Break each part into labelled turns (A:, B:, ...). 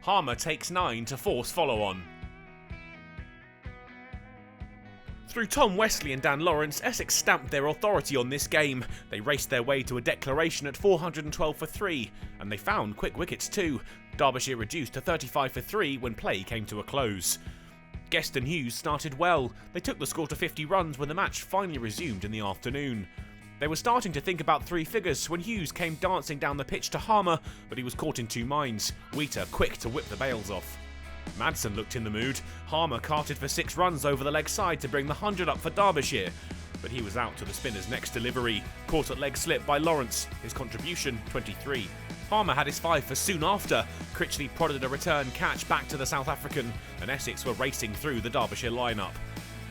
A: Harmer takes 9 to force follow-on. Through Tom Wesley and Dan Lawrence, Essex stamped their authority on this game. They raced their way to a declaration at 412 for 3, and they found quick wickets too. Derbyshire reduced to 35 for 3 when play came to a close. Guest and Hughes started well. They took the score to 50 runs when the match finally resumed in the afternoon. They were starting to think about 3 figures when Hughes came dancing down the pitch to Harmer, but he was caught in 2 minds. Wheater quick to whip the bails off. Madsen looked in the mood. Harmer carted for 6 runs over the leg side to bring the 100 up for Derbyshire, but he was out to the spinner's next delivery, caught at leg slip by Lawrence, his contribution 23. Harmer had his 5 for soon after. Critchley prodded a return catch back to the South African, and Essex were racing through the Derbyshire lineup.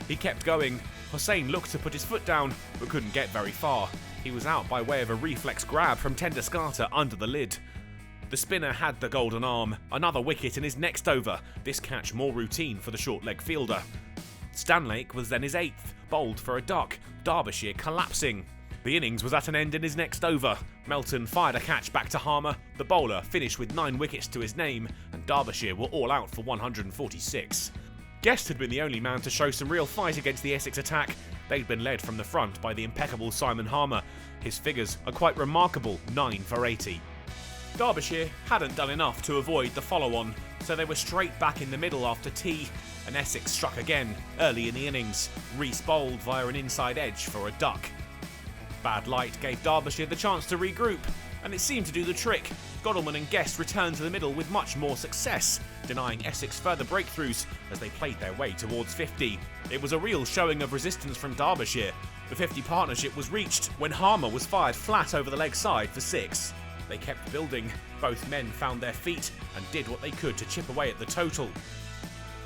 A: He kept going. Hossain looked to put his foot down, but couldn't get very far. He was out by way of a reflex grab from Tendescata under the lid. The spinner had the golden arm. Another wicket in his next over, this catch more routine for the short leg fielder. Stanlake was then his 8th, bowled for a duck, Derbyshire collapsing. The innings was at an end in his next over. Melton fired a catch back to Harmer, the bowler finished with 9 wickets to his name, and Derbyshire were all out for 146. Guest had been the only man to show some real fight against the Essex attack. They'd been led from the front by the impeccable Simon Harmer. His figures are quite remarkable, 9 for 80. Derbyshire hadn't done enough to avoid the follow-on, so they were straight back in the middle after tea, and Essex struck again, early in the innings. Rees bowled via an inside edge for a duck. Bad light gave Derbyshire the chance to regroup, and it seemed to do the trick. Godalming and Guest returned to the middle with much more success, denying Essex further breakthroughs as they played their way towards 50. It was a real showing of resistance from Derbyshire. The 50 partnership was reached when Harmer was fired flat over the leg side for 6. They kept building. Both men found their feet and did what they could to chip away at the total.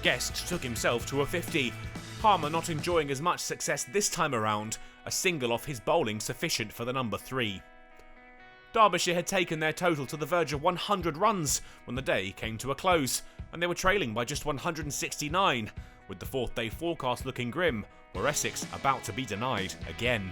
A: Guest took himself to a 50. Harmer not enjoying as much success this time around, a single off his bowling sufficient for the number 3. Derbyshire had taken their total to the verge of 100 runs when the day came to a close, and they were trailing by just 169, with the 4th day forecast looking grim, were Essex about to be denied again.